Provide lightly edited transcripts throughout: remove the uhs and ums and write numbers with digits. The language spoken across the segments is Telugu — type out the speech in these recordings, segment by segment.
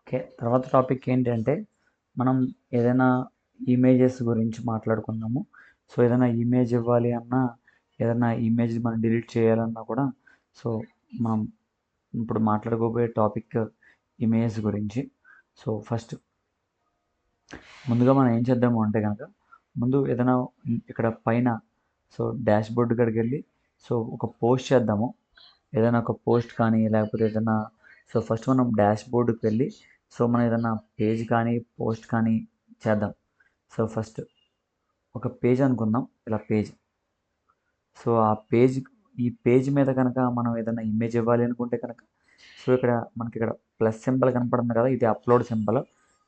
ఓకే. తర్వాత టాపిక్ ఏంటంటే, మనం ఏదైనా ఇమేజెస్ గురించి మాట్లాడుకుందాము. సో, ఏదైనా ఇమేజ్ ఇవ్వాలి అన్నా, ఏదైనా ఇమేజ్ మనం డిలీట్ చేయాలన్నా కూడా, సో, మనం ఇప్పుడు మాట్లాడుకోబోయే టాపిక్ ఇమేజ్ గురించి. సో, ఫస్ట్ ముందుగా మనం ఏం చేద్దాము అంటే గనక, ముందు ఏదైనా ఇక్కడ పైన సో, డాష్‌బోర్డ్ కాడికెళ్ళి సో, ఒక పోస్ట్ చేద్దాము. ఏదైనా ఒక పోస్ట్ కానీ, లేకపోతే ఏదైనా సో, ఫస్ట్ మనం డాష్‌బోర్డ్‌కి వెళ్ళి, సో, మనం ఏదైనా పేజ్ కానీ, పోస్ట్ కానీ చేద్దాం. సో, ఫస్ట్ ఒక పేజ్ అనుకుందాం. ఇలా పేజ్. సో, ఈ పేజ్ మీద కనుక మనం ఏదైనా ఇమేజ్ ఇవ్వాలి అనుకుంటే కనుక, సో, మనకిక్కడ ప్లస్ సింబల్ కనపడుతుంది కదా! ఇది అప్‌లోడ్ సింబల్.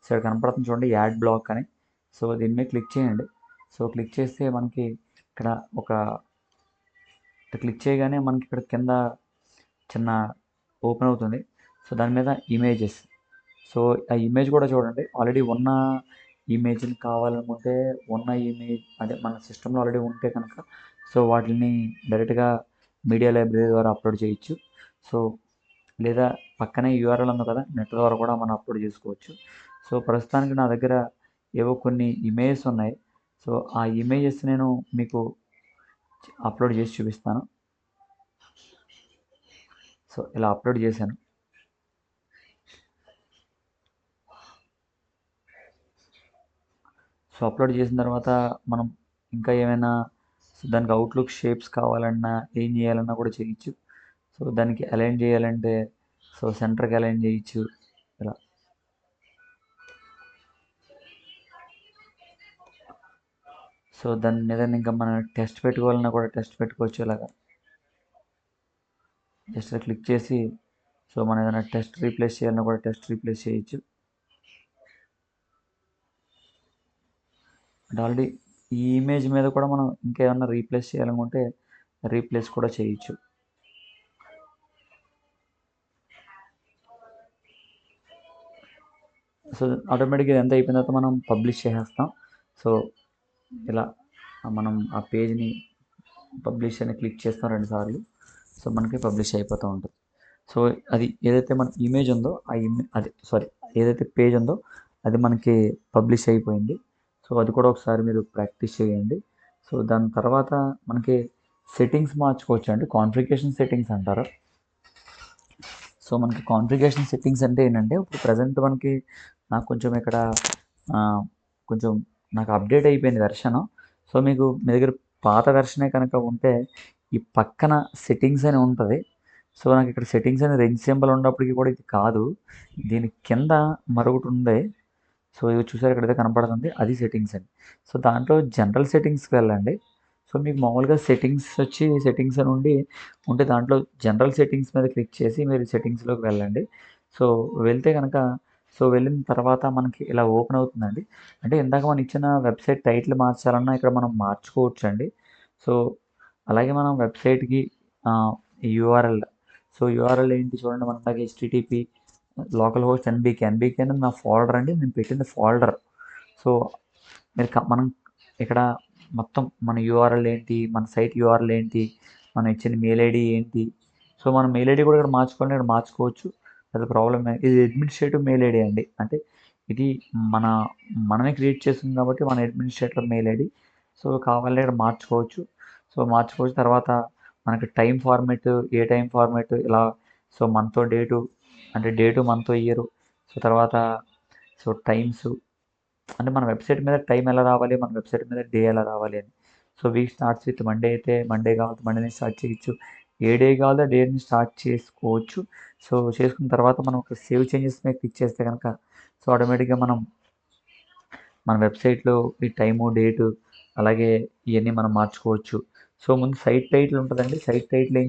సో, ఇక్కడ కనపడుతుంది చూడండి యాడ్ బ్లాక్ అని. సో, దీని మీద క్లిక్ చేయండి. సో, క్లిక్ చేస్తే మనకి ఇక్కడ ఒక క్లిక్ చేయగానే మనకి ఇక్కడ కింద చిన్న ఓపెన్ అవుతుంది. సో, దాని మీద ఇమేజెస్. సో, ఆ ఇమేజ్ కూడా చూడండి ఆల్రెడీ ఉన్న ఇమేజ్‌ని కావాలనుకుంటే ఉన్న ఇమేజ్ అదే మన సిస్టమ్‌లో ఆల్రెడీ ఉంటే కనుక సో, వాటిల్ని డైరెక్ట్‌గా మీడియా లైబ్రరీ ద్వారా అప్‌లోడ్ చేయొచ్చు. సో, లేదా పక్కనే యూఆర్ఎల్ ఉంది కదా! నెట్ ద్వారా కూడా మనం అప్‌లోడ్ చేసుకోవచ్చు. సో, ప్రస్తుతానికి నా దగ్గర ఏవో కొన్ని ఇమేజెస్ ఉన్నాయి. సో, ఆ ఇమేజెస్ నేను మీకు అప్‌లోడ్ చేసి చూపిస్తాను. సో, ఇలా అప్‌లోడ్ చేశాను. సో, అప్‌లోడ్ చేసిన తర్వాత మనం ఇంకా ఏమైనా దానికి అవుట్‌లుక్ షేప్స్ కావాలన్నా, ఏం చేయాలన్నా కూడా చేయొచ్చు. సో, దానికి అలైన్ చేయాలంటే సో, సెంటర్‌కి అలైన్ చేయొచ్చు. ఇలా. సో, దాని మీద ఇంకా మనం టెస్ట్ పెట్టుకోవాలన్నా కూడా టెస్ట్ పెట్టుకోవచ్చు ఇలాగా. జస్ట్ ఇలా క్లిక్ చేసి సో, మనం ఏదైనా టెస్ట్ రీప్లేస్ చేయాలన్నా కూడా టెస్ట్ రీప్లేస్ చేయొచ్చు. అంటే ఆల్రెడీ ఈ ఇమేజ్ మీద కూడా మనం ఇంకేమన్నా రీప్లేస్ చేయాలనుకుంటే రీప్లేస్ కూడా చేయొచ్చు. సో, ఆటోమేటిక్‌గా ఇదంతా అయిపోయిన తర్వాత మనం పబ్లిష్ చేసేస్తాం. సో, ఇలా మనం ఆ పేజ్‌ని పబ్లిష్ అని క్లిక్ చేస్తాం 2 సార్లు. సో, మనకి పబ్లిష్ అయిపోతూ ఉంటుంది. సో, అది ఏదైతే మన ఇమేజ్ ఉందో ఆ అది సారీ ఏదైతే పేజ్ ఉందో అది మనకి పబ్లిష్ అయిపోయింది. సో, అది కూడా ఒకసారి మీరు ప్రాక్టీస్ చేయండి. సో, దాని తర్వాత మనకి సెట్టింగ్స్ మార్చుకోవచ్చండి. కాన్ఫిగరేషన్ సెట్టింగ్స్ అంటారు. సో, మనకి కాన్ఫిగరేషన్ సెట్టింగ్స్ అంటే ఏంటంటే ఇప్పుడు ప్రెజెంట్ మనకి నాకు కొంచెం ఇక్కడ కొంచెం నాకు అప్డేట్ అయిపోయింది వెర్షను. సో, మీకు మీ దగ్గర పాత వెర్షనే కనుక ఉంటే ఈ పక్కన సెట్టింగ్స్ అని ఉంటది. సో, నాకు ఇక్కడ సెట్టింగ్స్ అని రింగ్ సింబల్ ఉన్నప్పటికి కూడా ఇది కాదు. దీని కింద మరొకటి ఉంది. సో, ఇది చూసారా ఇక్కడైతే కనపడుతుంది. అది సెట్టింగ్స్ అండి. సో, దాంట్లో జనరల్ సెట్టింగ్స్‌కి వెళ్ళండి. సో, మీకు మామూలుగా సెట్టింగ్స్ వచ్చి సెట్టింగ్స్ అని ఉంటే దాంట్లో జనరల్ సెట్టింగ్స్ మీద క్లిక్ చేసి మీరు సెట్టింగ్స్‌లోకి వెళ్ళండి. సో, వెళ్తే గనక సో, వెళ్ళిన తర్వాత మనకి ఇలా ఓపెన్ అవుతుందండి. అంటే ఇందాక మనం ఇచ్చిన వెబ్‌సైట్ టైటిల్ మార్చాలన్నా ఇక్కడ మనం మార్చుకోవచ్చండి. సో, అలాగే మనం వెబ్‌సైట్‌కి యూఆర్ఎల్ సో, యూఆర్ఎల్ ఏంటి చూడండి మనం ఇందాక HTTP local host NBK. NBK అనేది నా ఫోల్డర్ అండి. నేను పెట్టింది ఫోల్డర్. సో, మనం ఇక్కడ మొత్తం మన యూఆర్ఎల్ ఏంటి, మన సైట్ యూఆర్ఎల్ ఏంటి, మనం ఇచ్చిన మెయిల్ ఐడీ ఏంటి, సో, మన మెయిల్ ఐడీ కూడా ఇక్కడ మార్చుకోవాలంటే ఇక్కడ మార్చుకోవచ్చు. అది ప్రాబ్లమ్ ఇది అడ్మినిస్ట్రేటివ్ మెయిల్ ఐడీ అండి. అంటే ఇది మన మనమే క్రియేట్ చేసింది కాబట్టి మన అడ్మినిస్ట్రేటర్ మెయిల్ ఐడీ. సో, కావాలంటే ఇక్కడ మార్చుకోవచ్చు. సో, మార్చుకోవచ్చు తర్వాత మనకి టైం ఫార్మాట్, ఏ టైం ఫార్మాట్ ఇలా సో, మంతో డేటు అంటే డేటు, మంతో ఇయరు సో, తర్వాత సో, టైమ్స్ అంటే మన వెబ్‌సైట్ మీద టైం ఎలా రావాలి, మన వెబ్‌సైట్ మీద డే ఎలా రావాలి అని. So, week starts with Monday అయితే మండే కావాలంటే మండే నుంచి స్టార్ట్ చేయొచ్చు. ఏ డే కావాలో ఆ డే నుంచి స్టార్ట్ చేసుకోవచ్చు. సో, చేసుకున్న తర్వాత మనం ఒక సేవ్ చేంజెస్ మీద క్లిక్ చేస్తే గనక సో, ఆటోమేటిక్‌గా మన వెబ్‌సైట్‌లో ఈ టైము, డేటు అలాగే ఇయన్నీ మనం మార్చుకోవచ్చు. సో, ముందు సైట్ టైటిల్ ఉంటదండి. సైట్ టైటిల్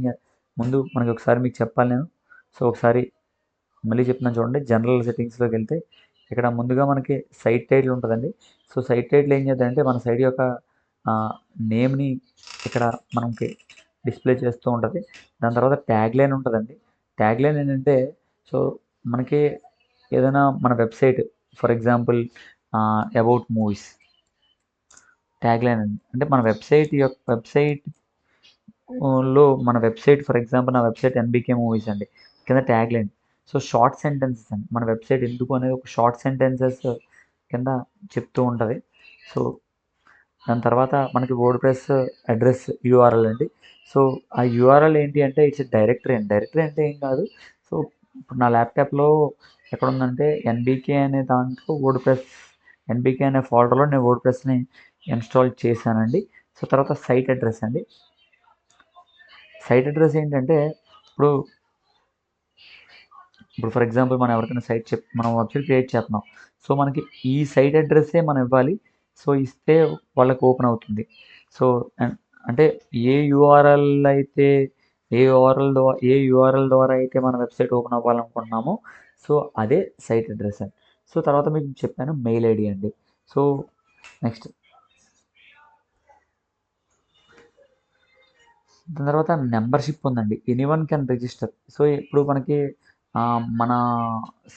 ముందు మనకి ఒకసారి మీకు చెప్పాలి నేను. సో, ఒకసారి మళ్ళీ చెప్తున్నాను చూడండి. జనరల్ సెట్టింగ్స్‌లోకి వెళ్తే ఇక్కడ ముందుగా మనకి సైట్ టైటిల్ ఉంటదండి. సో, సైట్ టైటిల్ ఏం చేద్దంటే మన సైట్ యొక్క నేమ్‌ని ఇక్కడ మనకి డిస్‌ప్లే చేస్తూ ఉంటది. దాని తర్వాత ట్యాగ్‌లైన్ ఉంటదండి. ట్యాగ్‌లైన్ ఏంటంటే సో, మనకి ఏదైనా మన website for example about movies tagline అండి. అంటే మన వెబ్‌సైట్ లో మన వెబ్‌సైట్ ఫర్ ఎగ్జాంపుల్ నా వెబ్‌సైట్ ఎన్‌బీకే మూవీస్ అండి. కింద ట్యాగ్‌లైన్. సో షార్ట్ సెంటెన్సెస్ అండి, మన వెబ్సైట్ ఎందుకు అనేది ఒక షార్ట్ సెంటెన్సెస్ కింద చెప్తూ ఉంటుంది. సో దాని తర్వాత మనకి వర్డ్ ప్రెస్ అడ్రస్ యూఆర్ఎల్ అండి. సో ఆ యూఆర్ఎల్ ఏంటి అంటే ఇట్స్ డైరెక్టరీ అండి. డైరెక్టరీ అంటే ఏం కాదు. సో ఇప్పుడు నా ల్యాప్టాప్లో ఎక్కడ ఉందంటే ఎన్బీకే అనే దాంట్లో వర్డ్ ప్రెస్, ఎన్బీకే అనే ఫోల్డర్లో నేను వర్డ్ ప్రెస్ని ఇన్స్టాల్ చేశానండి. సో తర్వాత సైట్ అడ్రస్ అండి. సైట్ అడ్రస్ ఏంటంటే ఇప్పుడు ఇప్పుడు ఫర్ ఎగ్జాంపుల్ మనం ఎవరికైనా మనం వెబ్సైట్ క్రియేట్ చేస్తున్నాం. సో మనకి ఈ సైట్ అడ్రస్సే మనం ఇవ్వాలి. సో ఇస్తే వాళ్ళకి ఓపెన్ అవుతుంది. సో అంటే ఏ యూఆర్ఎల్ అయితే ఏ యూఆర్ఎల్ ద్వారా అయితే మన వెబ్సైట్ ఓపెన్ అవ్వాలనుకుంటున్నామో సో అదే సైట్ అడ్రస్ అండి. సో తర్వాత మీకు చెప్పాను మెయిల్ ఐడి అండి. సో నెక్స్ట్ దాని తర్వాత మెంబర్షిప్ ఉందండి. Anyone can register. సో ఇప్పుడు మనకి మన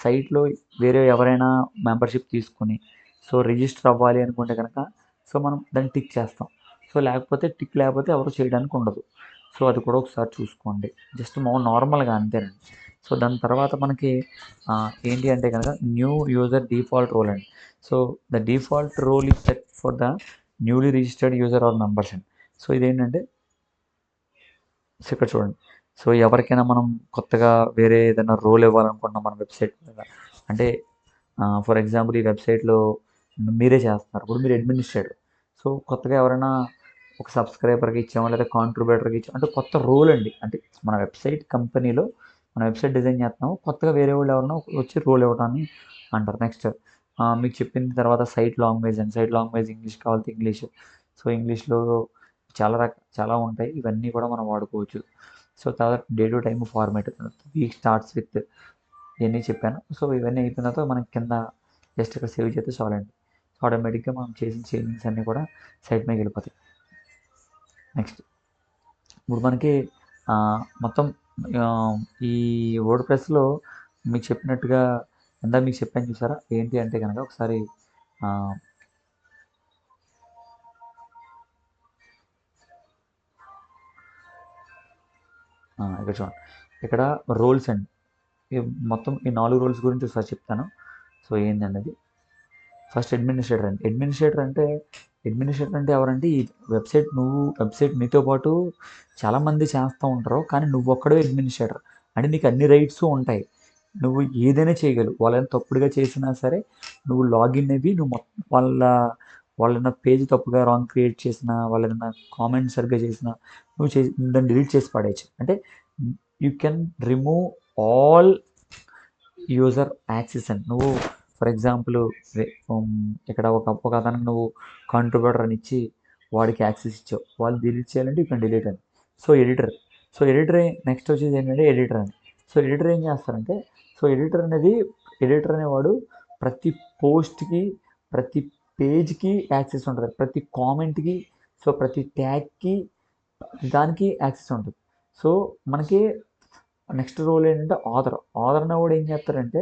సైట్లో వేరే ఎవరైనా మెంబర్షిప్ తీసుకొని సో రిజిస్టర్ అవ్వాలి అనుకుంటే కనుక సో మనం దాన్ని టిక్ చేస్తాం. సో టిక్ లేకపోతే ఎవరు చేయడానికి ఉండదు. సో అది కూడా ఒకసారి చూసుకోండి. జస్ట్ నార్మల్గా అంతేనండి. సో దాని తర్వాత మనకి ఏంటి అంటే కనుక న్యూ యూజర్ డిఫాల్ట్ రోల్ అండి. So the default role is set for the newly registered user or members అండి. సో ఇదేంటంటే సో ఇక్కడ చూడండి. సో ఎవరికైనా మనం కొత్తగా వేరే ఏదైనా రోల్ ఇవ్వాలనుకుంటున్నాం మన వెబ్సైట్ మీద, అంటే ఫర్ ఎగ్జాంపుల్ ఈ వెబ్సైట్లో మీరే చేస్తున్నారు, ఇప్పుడు మీరు అడ్మినిస్ట్రేటర్. సో కొత్తగా ఎవరైనా ఒక సబ్స్క్రైబర్కి ఇచ్చామో లేదా కాంట్రిబ్యూటర్కి ఇచ్చామో అంటే కొత్త రోల్ అండి. అంటే మన వెబ్సైట్ కంపెనీలో మన వెబ్సైట్ డిజైన్ చేస్తున్నాము, కొత్తగా వేరే వాళ్ళు ఎవరైనా వచ్చి రోల్ ఇవ్వడాన్ని అంటారు. నెక్స్ట్ మీకు చెప్పిన తర్వాత సైట్ లాంగ్వేజ్ అండి. సైట్ లాంగ్వేజ్ ఇంగ్లీష్ కావాలంటే ఇంగ్లీష్. సో ఇంగ్లీష్లో చాలా ఉంటాయి, ఇవన్నీ కూడా మనం వాడుకోవచ్చు. సో తర్వాత day to time format, week starts with ఇవన్నీ చెప్పాను. సో ఇవన్నీ అయిపోయిన తర్వాత మనకి కింద జస్ట్ ఇక్కడ సేవ్ చేస్తే చాలండి. ఆటోమేటిక్గా మనం చేసిన చేంజెస్ అన్నీ కూడా సైట్ మీద వెళ్ళిపోతాయి. నెక్స్ట్ ఇప్పుడు మనకి మొత్తం ఈ వర్డ్ ప్రెస్లో మీకు చెప్పినట్టుగా మీకు చెప్పాను చూసారా, ఏంటి అంటే కనుక ఒకసారి ఇక్కడ చూడండి, ఇక్కడ రోల్స్ అండి. మొత్తం ఈ 4 రోల్స్ గురించి ఒకసారి చెప్తాను. సో ఏంటన్నది ఫస్ట్ అడ్మినిస్ట్రేటర్ అండి. అడ్మినిస్ట్రేటర్ అంటే ఎవరంటే ఈ వెబ్సైట్ నీతో పాటు చాలామంది చేస్తూ ఉంటారు, కానీ నువ్వు ఒక్కడే అడ్మినిస్ట్రేటర్. అంటే నీకు అన్ని రైట్స్ ఉంటాయి, నువ్వు ఏదైనా చేయగలవు. వాళ్ళని తప్పుడుగా చేసినా సరే నువ్వు లాగిన్ అయ్యి నువ్వు వాళ్ళ పేజ్ తప్పుగా రాంగ్ క్రియేట్ చేసినా, వాళ్ళ కామెంట్ సరిగ్గా చేసినా నువ్వు దాన్ని డిలీట్ చేసి పడేయచ్చు. అంటే you can remove all user access అని. నువ్వు ఫర్ ఎగ్జాంపుల్ ఇక్కడ ఒక అతనికి నువ్వు కాంట్రిబ్యూటర్ అని ఇచ్చి వాడికి యాక్సెస్ ఇచ్చావు, వాళ్ళు డిలీట్ చేయాలంటే యూ కెన్ డిలీట్ అని. సో ఎడిటర్ నెక్స్ట్ వచ్చేది ఏంటంటే ఎడిటర్ అని. సో ఎడిటర్ ఏం చేస్తారంటే ఎడిటర్ అనేవాడు ప్రతి పోస్ట్కి, ప్రతి పేజ్కి యాక్సెస్ ఉంటుంది, ప్రతి కామెంట్కి, సో ప్రతి ట్యాగ్కి దానికి యాక్సెస్ ఉంటుంది. సో మనకి నెక్స్ట్ రోల్ ఏంటంటే ఆథర్ అనేవాడు ఏం చేస్తారంటే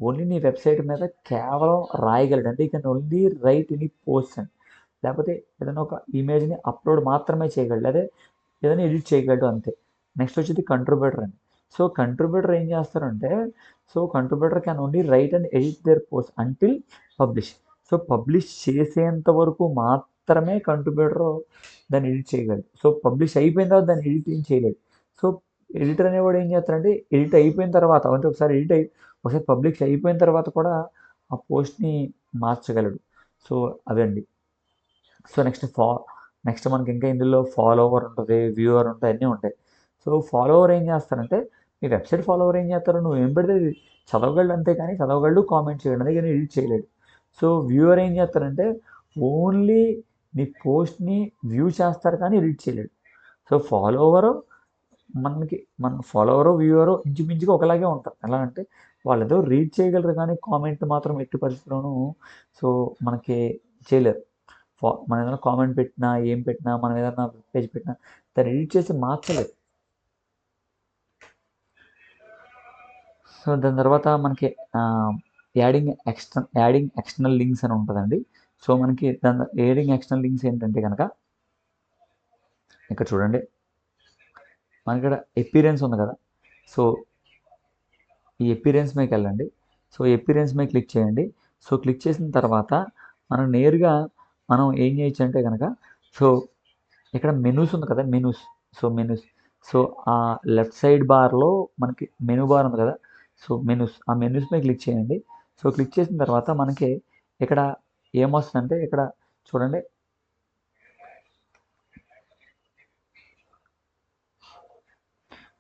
ఓన్లీ నీ వెబ్సైట్ మీద కేవలం రాయగలడు. అంటే you can only right any post అని, లేకపోతే ఏదైనా ఒక ఇమేజ్ని అప్లోడ్ మాత్రమే చేయగలడు, అదే ఏదైనా ఎడిట్ చేయగలడు అంతే. నెక్స్ట్ వచ్చేది కంట్రిబ్యూటర్ అని. సో కంట్రిబ్యూటర్ ఏం చేస్తారంటే contributor can only write and edit their post until publish. So publish చేసేంత వరకు మాత్రమే కంట్రిబ్యూటర్ దాన్ని ఎడిట్ చేయగలడు. సో పబ్లిష్ అయిపోయిన తర్వాత దాన్ని ఎడిట్ ఏం చేయలేడు. సో ఎడిటర్ అనేవాడు ఏం చేస్తారంటే ఎడిట్ అయిపోయిన తర్వాత అంటే ఒకసారి పబ్లిష్ అయిపోయిన తర్వాత కూడా ఆ పోస్ట్ని మార్చగలడు. సో అదండి. సో నెక్స్ట్ మనకి ఇంకా ఇందులో ఫాలోవర్ ఉంటుంది, వ్యూవర్ ఉంటుంది, అన్నీ ఉంటాయి. సో ఫాలోవర్ ఏం చేస్తారంటే మీ వెబ్సైట్ ఫాలోవర్ ఏం చేస్తారు, నువ్వు ఏం పెడితే చదవగలడు అంతే, కానీ చదవగలడు, కామెంట్ చేయగలడు, అంతే కానీ ఎడిట్ చేయలేడు. సో వ్యూవర్ ఏం చేస్తారంటే ఓన్లీ నీ పోస్ట్ని వ్యూ చేస్తారు కానీ ఎడిట్ చేయలేడు. సో మన ఫాలోవరు వ్యూవరు ఇంచుమించుగా ఒకలాగే ఉంటారు. ఎలా అంటే వాళ్ళు ఏదో రీడ్ చేయగలరు కానీ కామెంట్ మాత్రం ఎట్టి పరిస్థితుల్లోనూ సో మనకి చేయలేరు. మనం ఏదైనా కామెంట్ పెట్టినా, ఏం పెట్టినా, మనం ఏదైనా పేజ్ పెట్టినా దాన్ని ఎడిట్ చేసి మార్చలేదు. సో దాని తర్వాత మనకి యాడింగ్ ఎక్స్టర్నల్ లింక్స్ అని ఉంటుందండి. సో మనకి యాడింగ్ ఎక్స్టర్నల్ లింక్స్ ఏంటంటే కనుక ఇక్కడ చూడండి, మనకి ఇక్కడ అపీరెన్స్ ఉంది కదా. సో ఈ ఎపీరియన్స్ మీదకి వెళ్ళండి. సో ఎపీరియన్స్ మీద క్లిక్ చేయండి. సో క్లిక్ చేసిన తర్వాత మనం నేరుగా మనం ఏం చేయొచ్చు అంటే కనుక, సో ఇక్కడ మెనూస్ ఉంది కదా, మెనూస్. సో ఆ లెఫ్ట్ సైడ్ బార్లో మనకి మెనూ బార్ ఉంది కదా, సో మెనూస్, ఆ మెనూస్ మీద క్లిక్ చేయండి. సో క్లిక్ చేసిన తర్వాత మనకి ఇక్కడ ఏమొస్తుందంటే, ఇక్కడ చూడండి,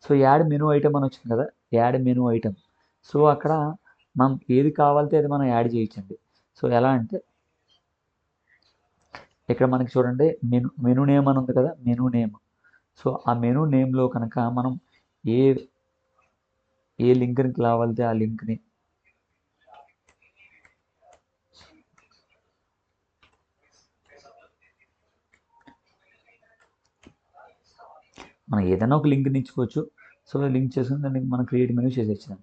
సో యాడ్ మెనూ ఐటమ్ అని వచ్చింది కదా, యాడ్ మెనూ ఐటమ్. సో అక్కడ మనం ఏది కావాలితే అది మనం యాడ్ చేయొచ్చండి. సో ఎలా అంటే, ఇక్కడ మనకి చూడండి మెనూ నేమ్ అని ఉంది కదా, మెనూ నేమ్. సో ఆ మెనూ నేమ్లో కనుక మనం ఏ ఏ లింక్ని కావాలితే ఆ లింక్ని, మనం ఏదైనా ఒక లింక్ని ఇచ్చుకోవచ్చు. సో లింక్ చేసుకుని దాన్ని మనం క్రియేట్ మెనూ చేసేయచ్చు.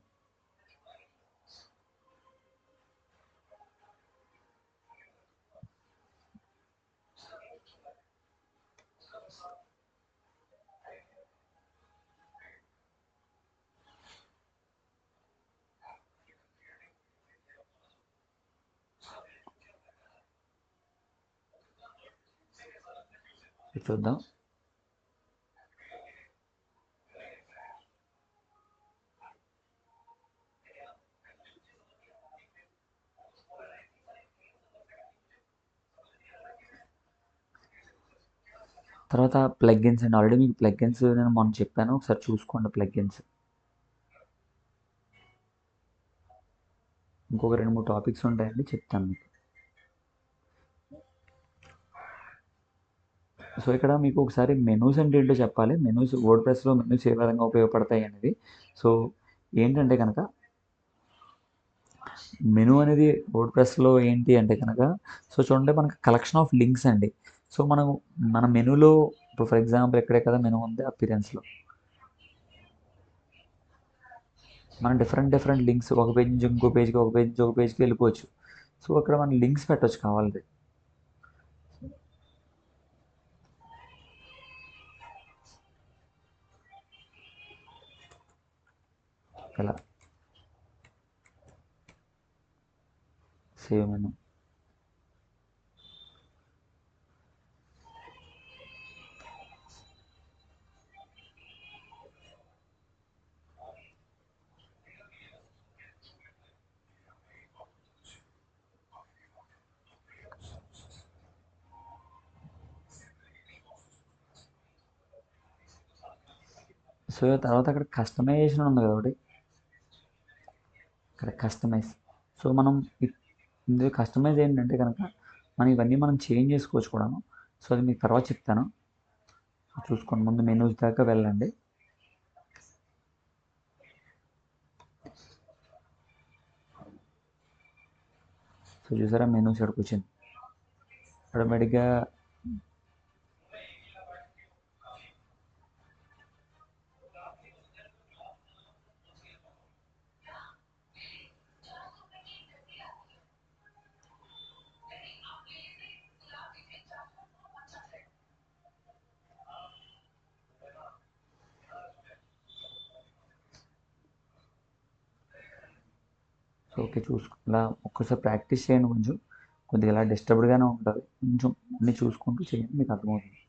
చూద్దాం. తర్వాత ప్లగ్గిన్స్ అండి. ఆల్రెడీ మీకు ప్లగ్గిన్స్ నేను మొన్న చెప్పాను, ఒకసారి చూసుకోండి ప్లగ్గిన్స్. ఇంకొక 2-3 టాపిక్స్ ఉంటాయండి, చెప్తాను మీకు. సో ఇక్కడ మీకు ఒకసారి మెనూస్ అంటే ఏంటో చెప్పాలి. మెనూస్, వర్డ్ ప్రెస్లో మెనూస్ ఏ విధంగా ఉపయోగపడతాయి అనేది. సో ఏంటంటే కనుక, మెనూ అనేది వర్డ్ ప్రెస్లో ఏంటి అంటే కనుక, సో చూడండి మనకి కలెక్షన్ ఆఫ్ లింక్స్ అండి. సో మనం మన మెనూలో, ఇప్పుడు ఫర్ ఎగ్జాంపుల్ ఇక్కడే కదా మెనూ ఉంది అపిరెన్స్లో, మనం డిఫరెంట్ లింక్స్ ఒక పేజ్ నుంచి ఇంకో పేజ్కి, ఒక పేజ్ నుంచి ఒక పేజ్కి వెళ్ళిపోవచ్చు. సో అక్కడ మనం లింక్స్ పెట్టవచ్చు కావాలి. ఇలా సేవ్ మెనూ. సో తర్వాత అక్కడ కస్టమైజేషన్ ఉంది కదా ఒకటి, ఇక్కడ కస్టమైజ్. సో మనం ఇందులో కస్టమైజ్ ఏంటంటే కనుక, మనం ఇవన్నీ మనం చేంజ్ చేసుకోవచ్చు కూడాను. సో అది మీకు తర్వాత చెప్తాను, చూసుకోండి. ముందు మెనూస్ దాకా వెళ్ళండి. సో చూసారా మెనూస్ ఎక్కడికి వచ్చింది ఆటోమేటిక్గా. సో ఓకే, ఇలా ఒక్కసారి ప్రాక్టీస్ చేయండి. కొంచెం కొద్దిగా ఇలా డిస్టర్బ్డ్గానే ఉంటుంది, కొంచెం అన్నీ చూసుకుంటూ చేయండి, మీకు అర్థమవుతుంది.